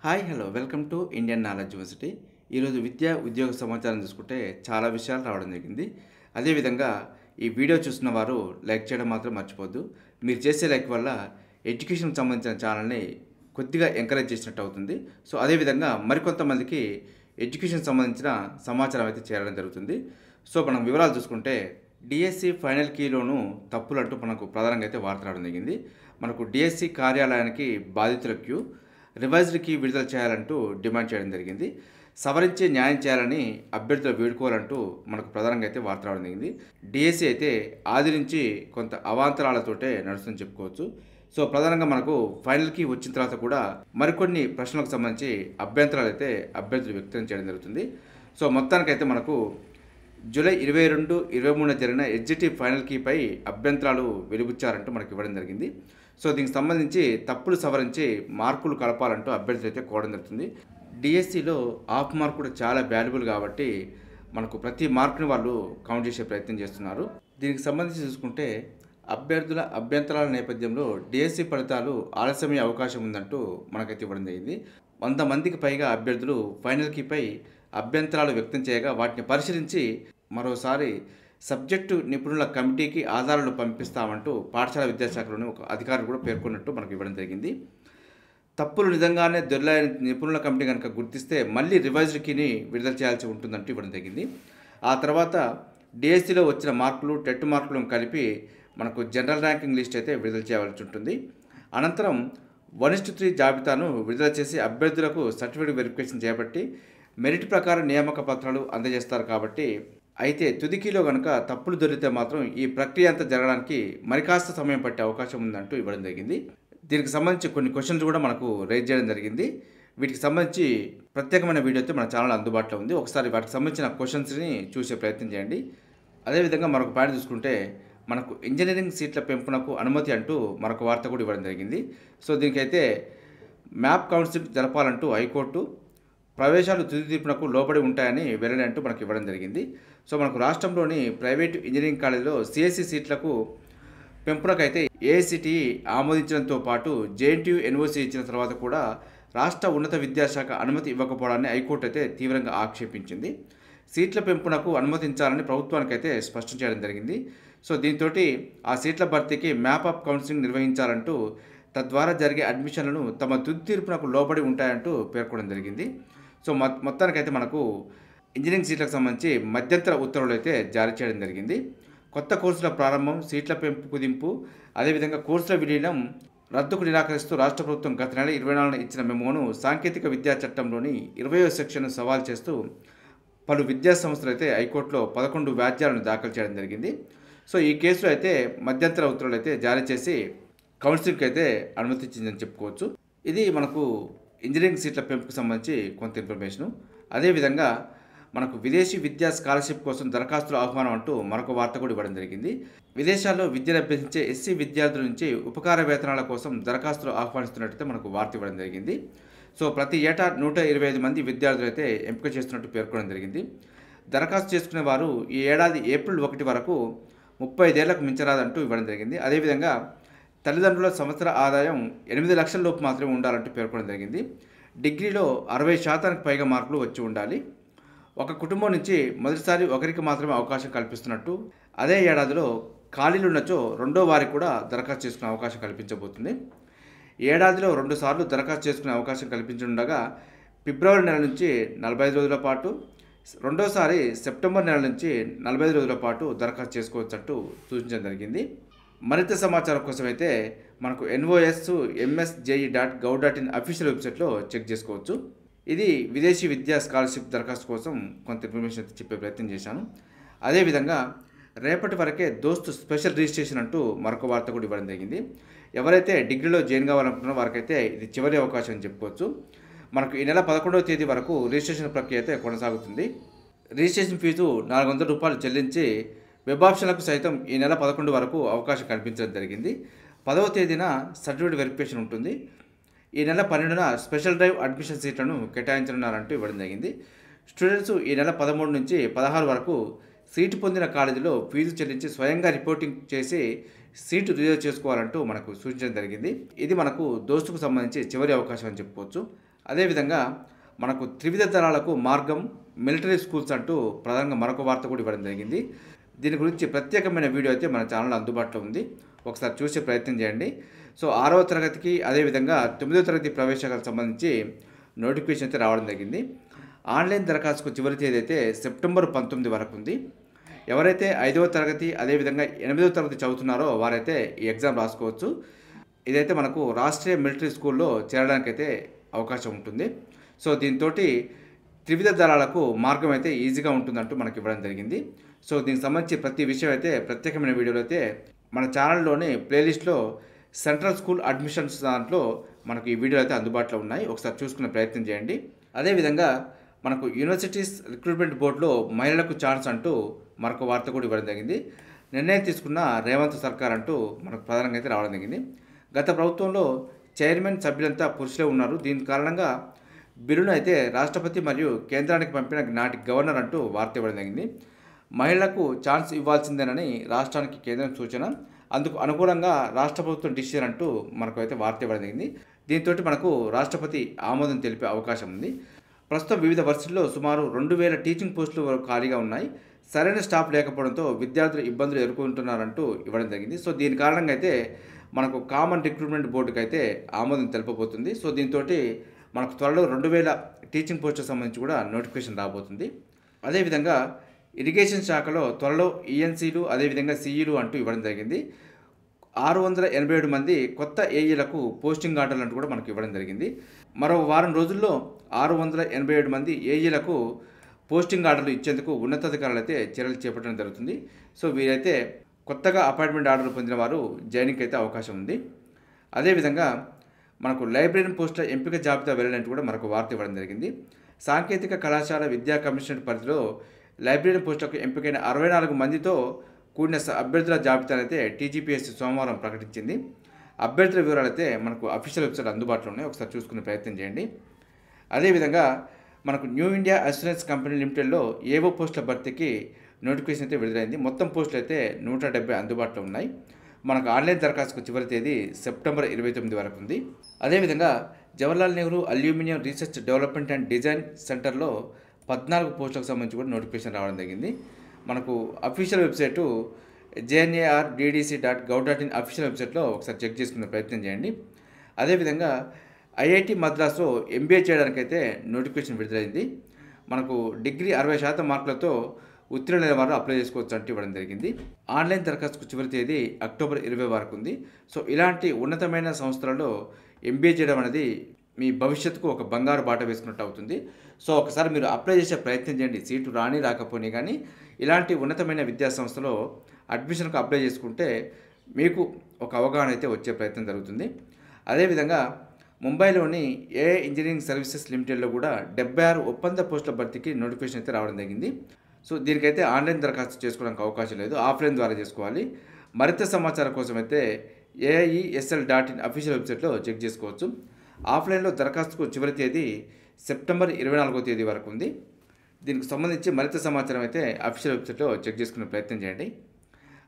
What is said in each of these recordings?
Hi hello welcome to Indian knowledge university. ఈరోజు విద్యా ఉద్యోగ సమాచారం చూసుకుంటే చాలా విషయాలు రావడం జరిగింది. అదేవిధంగా ఈ వీడియో చూస్తున్న వారు లైక్ చేయడం మాత్రం మర్చిపోద్దు. మీరు చేసే లైక్ వల్ల ఎడ్యుకేషన్కి సంబంధించిన ఛానల్ని కొద్దిగా ఎంకరేజ్ చేసినట్టు అవుతుంది. సో అదేవిధంగా మరికొంతమందికి ఎడ్యుకేషన్ సంబంధించిన సమాచారం అయితే చేరడం జరుగుతుంది. సో మనం వివరాలు చూసుకుంటే డిఎస్సి ఫైనల్ కీలోను తప్పులంటూ మనకు ప్రధానంగా అయితే వార్త రావడం జరిగింది. మనకు డిఎస్సి కార్యాలయానికి బాధితుల క్యూ, రివైజ్డ్ కీ విడుదల చేయాలంటూ డిమాండ్ చేయడం జరిగింది. సవరించి న్యాయం చేయాలని అభ్యర్థులు వేడుకోవాలంటూ మనకు ప్రధానంగా అయితే వార్త రావడం జరిగింది. డిఎస్సి అయితే ఆది నుంచి కొంత అవాంతరాలతోటే నడుస్తుందని చెప్పుకోవచ్చు. సో ప్రధానంగా మనకు ఫైనల్ కీ వచ్చిన తర్వాత కూడా మరికొన్ని ప్రశ్నలకు సంబంధించి అభ్యంతరాలు అయితే అభ్యర్థులు వ్యక్తం చేయడం జరుగుతుంది. సో మొత్తానికైతే మనకు జూలై 22, 23 జరిగిన ఎస్జిటి ఫైనల్ కీపై అభ్యంతరాలు వెలుబుచ్చారంటూ మనకు ఇవ్వడం జరిగింది. సో దీనికి సంబంధించి తప్పులు సవరించి మార్కులు కలపాలంటూ అభ్యర్థులు అయితే కోరడం జరుగుతుంది. డిఎస్సిలో హాఫ్ మార్క్ కూడా చాలా వాల్యుబుల్ కాబట్టి మనకు ప్రతి మార్కుని వాళ్ళు కౌంట్ చేసే ప్రయత్నం చేస్తున్నారు. దీనికి సంబంధించి చూసుకుంటే అభ్యర్థుల అభ్యంతరాల నేపథ్యంలో డిఎస్సి ఫలితాలు ఆలస్యమయ్యే అవకాశం ఉందంటూ మనకైతే ఇవ్వడం జరిగింది. 100 మందికి పైగా అభ్యర్థులు ఫైనల్ కీపై అభ్యంతరాలు వ్యక్తం చేయగా వాటిని పరిశీలించి మరోసారి సబ్జెక్టు నిపుణుల కమిటీకి ఆధారాలు పంపిస్తామంటూ పాఠశాల విద్యాశాఖలోని ఒక అధికారులు కూడా పేర్కొన్నట్టు మనకు ఇవ్వడం జరిగింది. తప్పులు నిజంగానే దొర్లాయని నిపుణుల కమిటీ కనుక గుర్తిస్తే మళ్ళీ రివైజ్డ్ కీని విడుదల చేయాల్సి ఉంటుందంటూ ఇవ్వడం జరిగింది. ఆ తర్వాత డిఎస్సిలో వచ్చిన మార్కులు, టెట్ మార్కులను కలిపి మనకు జనరల్ ర్యాంకింగ్ లిస్ట్ అయితే విడుదల చేయాల్సి ఉంటుంది. అనంతరం 1:3 జాబితాను విడుదల చేసి అభ్యర్థులకు సర్టిఫికేట్ వెరిఫికేషన్ చేపట్టి మెరిట్ ప్రకారం నియామక పత్రాలు అందజేస్తారు. కాబట్టి అయితే తుదికీలో కనుక తప్పులు దొరికితే మాత్రం ఈ ప్రక్రియ అంతా జరగడానికి మరికాస్త సమయం పట్టే అవకాశం ఉందంటూ ఇవ్వడం జరిగింది. దీనికి సంబంధించి కొన్ని క్వశ్చన్స్ కూడా మనకు రైజ్ చేయడం జరిగింది. వీటికి సంబంధించి ప్రత్యేకమైన వీడియో అయితే మన ఛానల్ అందుబాటులో ఉంది. ఒకసారి వాటికి సంబంధించిన క్వశ్చన్స్ని చూసే ప్రయత్నం చేయండి. అదేవిధంగా మరొక పాయింట్ చూసుకుంటే మనకు ఇంజనీరింగ్ సీట్ల పెంపునకు అనుమతి అంటూ మరొక వార్త కూడా ఇవ్వడం జరిగింది. సో దీనికైతే మ్యాప్ కౌన్సిలింగ్ జరపాలంటూ హైకోర్టు, ప్రవేశాలు తుది తీర్పునకు లోబడి ఉంటాయని వెల్లడి అంటూ మనకు ఇవ్వడం జరిగింది. సో మనకు రాష్ట్రంలోని ప్రైవేటు ఇంజనీరింగ్ కాలేజీలో సిఎస్సి సీట్లకు పెంపునకైతే ఏఐసిటిఈ ఆమోదించడంతో పాటు జేఎన్టీయూ ఎన్ఓసి ఇచ్చిన తర్వాత కూడా రాష్ట్ర ఉన్నత విద్యాశాఖ అనుమతి ఇవ్వకపోవడాన్ని హైకోర్టు అయితే తీవ్రంగా ఆక్షేపించింది. సీట్ల పెంపునకు అనుమతించాలని ప్రభుత్వానికైతే స్పష్టం చేయడం జరిగింది. సో దీంతో ఆ సీట్ల భర్తీకి మ్యాప్ ఆఫ్ కౌన్సిలింగ్ నిర్వహించాలంటూ, తద్వారా జరిగే అడ్మిషన్లను తమ తుది తీర్పునకు లోబడి ఉంటాయంటూ పేర్కొనడం జరిగింది. సో మొత్తానికైతే మనకు ఇంజనీరింగ్ సీట్లకు సంబంధించి మధ్యంతర ఉత్తర్వులు అయితే జారీ చేయడం జరిగింది. కొత్త కోర్సుల ప్రారంభం, సీట్ల పెంపు కుదింపు, అదేవిధంగా కోర్సుల విలీనం రద్దుకు నిరాకరిస్తూ రాష్ట్ర ప్రభుత్వం గత నెల 24న ఇచ్చిన మెమోను సాంకేతిక విద్యా చట్టంలోని 20వ సెక్షన్ను సవాల్ చేస్తూ పలు విద్యా సంస్థలు అయితే హైకోర్టులో 11 వ్యాజ్యాలను దాఖలు చేయడం జరిగింది. సో ఈ కేసులో అయితే మధ్యంతర ఉత్తర్వులు అయితే జారీ చేసి కౌన్సిలింగ్కి అయితే అనుమతించిందని చెప్పుకోవచ్చు. ఇది మనకు ఇంజనీరింగ్ సీట్ల పెంపుకు సంబంధించి కొంత ఇన్ఫర్మేషను. అదేవిధంగా మనకు విదేశీ విద్యా స్కాలర్షిప్ కోసం దరఖాస్తుల ఆహ్వానం అంటూ మరొక వార్త కూడా ఇవ్వడం జరిగింది. విదేశాల్లో విద్యను అభ్యసించే ఎస్సీ విద్యార్థుల నుంచి ఉపకార వేతనాల కోసం దరఖాస్తులు ఆహ్వానిస్తున్నట్టయితే మనకు వార్త ఇవ్వడం జరిగింది. సో ప్రతి ఏటా 125 మంది విద్యార్థులు అయితే ఎంపిక చేస్తున్నట్టు పేర్కొనడం జరిగింది. దరఖాస్తు చేసుకునే వారు ఈ ఏడాది ఏప్రిల్ 1 వరకు 35 ఏళ్లకు మించరాదంటూ ఇవ్వడం జరిగింది. అదేవిధంగా తల్లిదండ్రుల సంవత్సర ఆదాయం 8 లక్షల లోపు మాత్రమే ఉండాలంటూ పేర్కొనడం జరిగింది. డిగ్రీలో 60% పైగా మార్కులు వచ్చి ఉండాలి. ఒక కుటుంబం నుంచి మొదటిసారి ఒకరికి మాత్రమే అవకాశం కల్పిస్తున్నట్టు, అదే ఏడాదిలో ఖాళీలు ఉన్నచో రెండో వారికి కూడా దరఖాస్తు చేసుకునే అవకాశం కల్పించబోతుంది. ఏడాదిలో 2 సార్లు దరఖాస్తు చేసుకునే అవకాశం కల్పించనుండగా ఫిబ్రవరి నెల నుంచి 45 రోజుల పాటు, రెండోసారి సెప్టెంబర్ నెల నుంచి 45 రోజుల పాటు దరఖాస్తు చేసుకోవచ్చంటూ సూచించడం జరిగింది. మరింత సమాచారం కోసం అయితే మనకు NOS.MSJE.gov.in అఫీషియల్ వెబ్సైట్లో చెక్ చేసుకోవచ్చు. ఇది విదేశీ విద్యా స్కాలర్షిప్ దరఖాస్తు కోసం కొంత ఇన్ఫర్మేషన్ అయితే చెప్పే ప్రయత్నం చేశాను. అదేవిధంగా రేపటి వరకే దోస్తు స్పెషల్ రిజిస్ట్రేషన్ అంటూ మరొక వార్త కూడా ఇవ్వడం జరిగింది. ఎవరైతే డిగ్రీలో జాయిన్ కావాలనుకున్నారో వారికైతే ఇది చివరి అవకాశం అని చెప్పుకోవచ్చు. మనకు ఈ నెల 11వ తేదీ వరకు రిజిస్ట్రేషన్ ప్రక్రియ అయితే కొనసాగుతుంది. రిజిస్ట్రేషన్ ఫీజు ₹400 చెల్లించి వెబ్ ఆప్షన్లకు సైతం ఈ నెల 11 వరకు అవకాశం కల్పించడం జరిగింది. 10వ తేదీన సర్టిఫికేట్ వెరిఫికేషన్ ఉంటుంది. ఈ నెల 12న స్పెషల్ డ్రైవ్ అడ్మిషన్ సీట్లను కేటాయించనున్నారంటూ ఇవ్వడం జరిగింది. స్టూడెంట్స్ ఈ నెల 13 నుంచి 16 వరకు సీటు పొందిన కాలేజీలో ఫీజు చెల్లించి స్వయంగా రిపోర్టింగ్ చేసి సీటు రిజర్వ్ చేసుకోవాలంటూ మనకు సూచించడం జరిగింది. ఇది మనకు దోస్తుకు సంబంధించి చివరి అవకాశం అని చెప్పుకోవచ్చు. అదేవిధంగా మనకు త్రివిధ దళాలకు మార్గం మిలిటరీ స్కూల్స్ అంటూ ప్రధానంగా మరొక వార్త కూడా ఇవ్వడం జరిగింది. దీని గురించి ప్రత్యేకమైన వీడియో అయితే మన ఛానల్లో అందుబాటులో ఉంది. ఒకసారి చూసే ప్రయత్నం చేయండి. సో 6వ తరగతికి అదేవిధంగా 9వ తరగతి ప్రవేశాలకు సంబంధించి నోటిఫికేషన్ అయితే రావడం జరిగింది. ఆన్లైన్ దరఖాస్తుకు చివరి తేదీ అయితే సెప్టెంబర్ 19 వరకు ఉంది. ఎవరైతే 5వ తరగతి అదేవిధంగా 8వ తరగతి చదువుతున్నారో వారైతే ఈ ఎగ్జామ్ రాసుకోవచ్చు. ఇదైతే మనకు రాష్ట్రీయ మిలిటరీ స్కూల్లో చేరడానికైతే అవకాశం ఉంటుంది. సో దీంతో త్రివిధ దళాలకు మార్గం అయితే ఈజీగా ఉంటుందంటూ మనకి ఇవ్వడం జరిగింది. సో దీనికి సంబంధించి ప్రతి విషయం అయితే ప్రత్యేకమైన వీడియోలు అయితే మన ఛానల్లోని ప్లేలిస్ట్లో సెంట్రల్ స్కూల్ అడ్మిషన్స్ దాంట్లో మనకు ఈ వీడియోలు అయితే అందుబాటులో ఉన్నాయి. ఒకసారి చూసుకునే ప్రయత్నం చేయండి. అదేవిధంగా మనకు యూనివర్సిటీస్ రిక్రూట్మెంట్ బోర్డులో మహిళలకు ఛాన్స్ అంటూ మరొక వార్త కూడా ఇవ్వడం జరిగింది. నిర్ణయం తీసుకున్న రేవంత్ సర్కార్ అంటూ మనకు ప్రధానంగా అయితే రావడం జరిగింది. గత ప్రభుత్వంలో చైర్మన్ సభ్యులంతా పురుషులే ఉన్నారు. దీని కారణంగా బిల్లును అయితే రాష్ట్రపతి మరియు కేంద్రానికి పంపిన నాటి గవర్నర్ అంటూ వార్త ఇవ్వడం జరిగింది. మహిళలకు ఛాన్స్ ఇవ్వాల్సిందేనని రాష్ట్రానికి కేంద్రం సూచన, అందుకు అనుకూలంగా రాష్ట్ర ప్రభుత్వం డిసిషన్ అంటూ మనకు అయితే వార్త ఇవ్వడం జరిగింది. దీంతో మనకు రాష్ట్రపతి ఆమోదం తెలిపే అవకాశం ఉంది. ప్రస్తుతం వివిధ వర్సిటీల్లో సుమారు 2000 టీచింగ్ పోస్టులు ఖాళీగా ఉన్నాయి. సరైన స్టాఫ్ లేకపోవడంతో విద్యార్థులు ఇబ్బందులు ఎదుర్కొంటున్నారంటూ ఇవ్వడం జరిగింది. సో దీని కారణంగా అయితే మనకు కామన్ రిక్రూట్మెంట్ బోర్డుకి అయితే ఆమోదం తెలుపబోతుంది. సో దీంతో మనకు త్వరలో 2000 టీచింగ్ పోస్టులకు సంబంధించి కూడా నోటిఫికేషన్ రాబోతుంది. అదేవిధంగా ఇరిగేషన్ శాఖలో త్వరలో ఈఎన్సీలు అదేవిధంగా సిఈలు అంటూ ఇవ్వడం జరిగింది. 687 మంది కొత్త ఏఈలకు పోస్టింగ్ ఆర్డర్లు అంటూ కూడా మనకు ఇవ్వడం జరిగింది. మరో వారం రోజుల్లో 687 మంది ఏఈలకు పోస్టింగ్ ఆర్డర్లు ఇచ్చేందుకు ఉన్నతాధికారులు అయితే చర్యలు చేపట్టడం జరుగుతుంది. సో వీరైతే కొత్తగా అపాయింట్మెంట్ ఆర్డర్లు పొందిన వారు జాయినింగ్కి అయితే అవకాశం ఉంది. అదేవిధంగా మనకు లైబ్రరీ పోస్టుల ఎంపిక జాబితా వెళ్ళాలంటూ కూడా మనకు వార్త ఇవ్వడం జరిగింది. సాంకేతిక కళాశాల విద్యా కమిషనర్ పరిధిలో లైబ్రరీ పోస్టులకు ఎంపికైన 64 మందితో కూడిన అభ్యర్థుల జాబితాను అయితే టీజీపీఎస్సీ సోమవారం ప్రకటించింది. అభ్యర్థుల వివరాలు అయితే మనకు అఫీషియల్ వెబ్సైట్ అందుబాటులో ఉన్నాయి. ఒకసారి చూసుకునే ప్రయత్నం చేయండి. అదేవిధంగా మనకు న్యూ ఇండియా అష్యూరెన్స్ కంపెనీ లిమిటెడ్లో ఏవో పోస్టుల భర్తీకి నోటిఫికేషన్ అయితే విడుదలైంది. మొత్తం పోస్టులు అయితే 170 అందుబాటులో ఉన్నాయి. మనకు ఆన్లైన్ దరఖాస్తుకు చివరి తేదీ సెప్టెంబర్ 29 వరకు ఉంది. అదేవిధంగా Jawaharlal Nehru aluminium research development and design సెంటర్లో 14 పోస్టులకు సంబంధించి కూడా నోటిఫికేషన్ రావడం జరిగింది. మనకు అఫీషియల్ వెబ్సైటు jnarddc.gov.in అఫీషియల్ వెబ్సైట్లో ఒకసారి చెక్ చేసుకునే ప్రయత్నం చేయండి. అదేవిధంగా ఐఐటి మద్రాస్లో ఎంబీఏ చేయడానికైతే నోటిఫికేషన్ విడుదలైంది. మనకు డిగ్రీ 60% మార్కులతో ఉత్తీర్ణులైన వారు అప్లై చేసుకోవచ్చు అంటూ ఇవ్వడం జరిగింది. ఆన్లైన్ దరఖాస్తుకు చివరి తేదీ అక్టోబర్ 20 వరకు ఉంది. సో ఇలాంటి ఉన్నతమైన సంస్థలలో ఎంబీఏ చేయడం అనేది మీ భవిష్యత్తుకు ఒక బంగారు బాట వేసుకున్నట్టు అవుతుంది. సో ఒకసారి మీరు అప్లై చేసే ప్రయత్నం చేయండి. సీటు రాని రాకపోని కానీ ఇలాంటి ఉన్నతమైన విద్యా సంస్థలో అడ్మిషన్కు అప్లై చేసుకుంటే మీకు ఒక అవగాహన అయితే వచ్చే ప్రయత్నం జరుగుతుంది. అదేవిధంగా ముంబైలోని ఏఐ ఇంజనీరింగ్ సర్వీసెస్ లిమిటెడ్లో కూడా 76 ఒప్పంద పోస్టుల భర్తీకి నోటిఫికేషన్ అయితే రావడం జరిగింది. సో దీనికైతే ఆన్లైన్ దరఖాస్తు చేసుకోవడానికి అవకాశం లేదు, ఆఫ్లైన్ ద్వారా చేసుకోవాలి. మరింత సమాచారం కోసం అయితే AIESL.in అఫీషియల్ వెబ్సైట్లో చెక్ చేసుకోవచ్చు. ఆఫ్లైన్లో దరఖాస్తుకు చివరి తేదీ సెప్టెంబర్ 24వ తేదీ వరకు ఉంది. దీనికి సంబంధించి మరింత సమాచారం అయితే అఫీషియల్ వెబ్సైట్లో చెక్ చేసుకునే ప్రయత్నం చేయండి.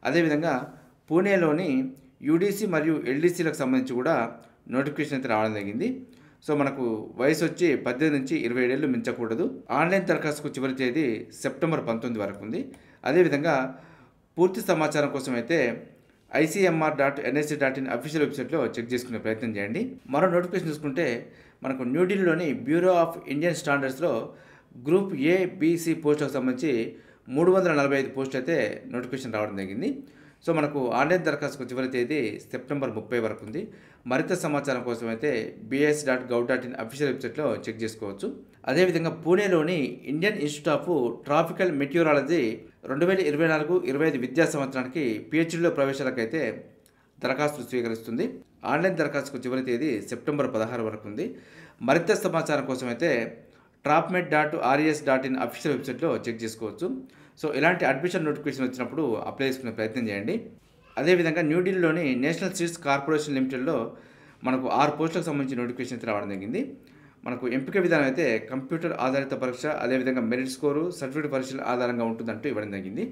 అదేవిధంగా పూణేలోని యూడీసీ మరియు ఎల్డీసీలకు సంబంధించి కూడా నోటిఫికేషన్ అయితే రావడం జరిగింది. సో మనకు వయసు వచ్చి 18 నుంచి 27 ఏళ్ళు మించకూడదు. ఆన్లైన్ దరఖాస్తుకు చివరి తేదీ సెప్టెంబర్ 19 వరకు ఉంది. అదేవిధంగా పూర్తి సమాచారం కోసం అయితే ICMR.NSC.in అఫీషియల్ వెబ్సైట్లో చెక్ చేసుకునే ప్రయత్నం చేయండి. మరో నోటిఫికేషన్ చూసుకుంటే మనకు న్యూఢిల్లీలోని బ్యూరో ఆఫ్ ఇండియన్ స్టాండర్డ్స్లో గ్రూప్ ఏబిసి పోస్టులకు సంబంధించి 345 పోస్టులు అయితే నోటిఫికేషన్ రావడం జరిగింది. సో మనకు ఆన్లైన్ దరఖాస్తుకు చివరి తేదీ సెప్టెంబర్ 30 వరకు ఉంది. మరింత సమాచారం కోసం అయితే bs.gov.in అఫీషియల్ వెబ్సైట్లో చెక్ చేసుకోవచ్చు. అదేవిధంగా పూణేలోని Indian institute of tropical meteorology 2024-25 విద్యా సంవత్సరానికి పిహెచ్డీలో ప్రవేశాలకైతే దరఖాస్తులు స్వీకరిస్తుంది. ఆన్లైన్ దరఖాస్తుకు చివరి తేదీ సెప్టెంబర్ 16 వరకు ఉంది. మరింత సమాచారం కోసం అయితే trapmed.res.in అఫీషియల్ వెబ్సైట్లో చెక్ చేసుకోవచ్చు. సో ఇలాంటి అడ్మిషన్ నోటిఫికేషన్ వచ్చినప్పుడు అప్లై చేసుకునే ప్రయత్నం చేయండి. అదేవిధంగా న్యూఢిల్లీలోని నేషనల్ సీడ్స్ కార్పొరేషన్ లిమిటెడ్లో మనకు 6 పోస్టులకు సంబంధించి నోటిఫికేషన్ అయితే రావడం జరిగింది. మనకు ఎంపిక విధానం అయితే కంప్యూటర్ ఆధారిత పరీక్ష, అదేవిధంగా మెరిట్ స్కోరు, సర్టిఫికేట్ పరీక్షల ఆధారంగా ఉంటుందంటూ ఇవ్వడం జరిగింది.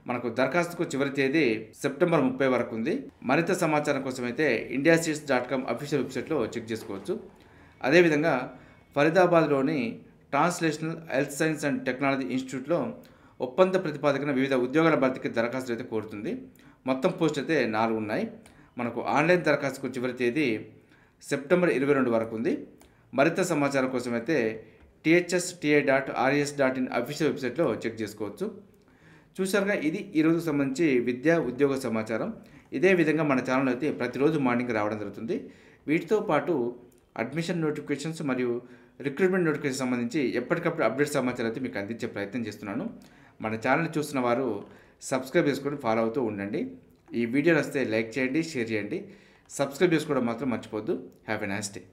మనకు దరఖాస్తుకు చివరి తేదీ సెప్టెంబర్ 30 వరకు ఉంది. మరింత సమాచారం కోసం అయితే indiasheets.com అఫీషియల్ వెబ్సైట్లో చెక్ చేసుకోవచ్చు. అదేవిధంగా ఫరీదాబాద్లోని translational health science and technology ఇన్స్టిట్యూట్లో ఒప్పంద ప్రతిపాదకన వివిధ ఉద్యోగాల భర్తీకి దరఖాస్తులు అయితే కోరుతుంది. మొత్తం పోస్టులు అయితే 4 ఉన్నాయి. మనకు ఆన్లైన్ దరఖాస్తుకు చివరి తేదీ సెప్టెంబర్ 22 వరకు ఉంది. మరింత సమాచారం కోసం అయితే thsta.res.in అఫీషియల్ వెబ్సైట్లో చెక్ చేసుకోవచ్చు. చూసారుగా, ఇది ఈరోజు సంబంధించి విద్యా ఉద్యోగ సమాచారం. ఇదే విధంగా మన ఛానల్ అయితే ప్రతిరోజు మార్నింగ్ రావడం జరుగుతుంది. వీటితో పాటు అడ్మిషన్ నోటిఫికేషన్స్ మరియు రిక్రూట్మెంట్ నోటిఫికేషన్ సంబంధించి ఎప్పటికప్పుడు అప్డేట్ సమాచారం అయితే మీకు అందించే ప్రయత్నం చేస్తున్నాను. మన ఛానల్ చూస్తున్న వారు సబ్స్క్రైబ్ చేసుకొని ఫాలో అవుతూ ఉండండి. ఈ వీడియో నచ్చితే లైక్ చేయండి, షేర్ చేయండి. సబ్స్క్రైబ్ చేసుకోవడం మాత్రం మర్చిపోద్దు. Have a nice day.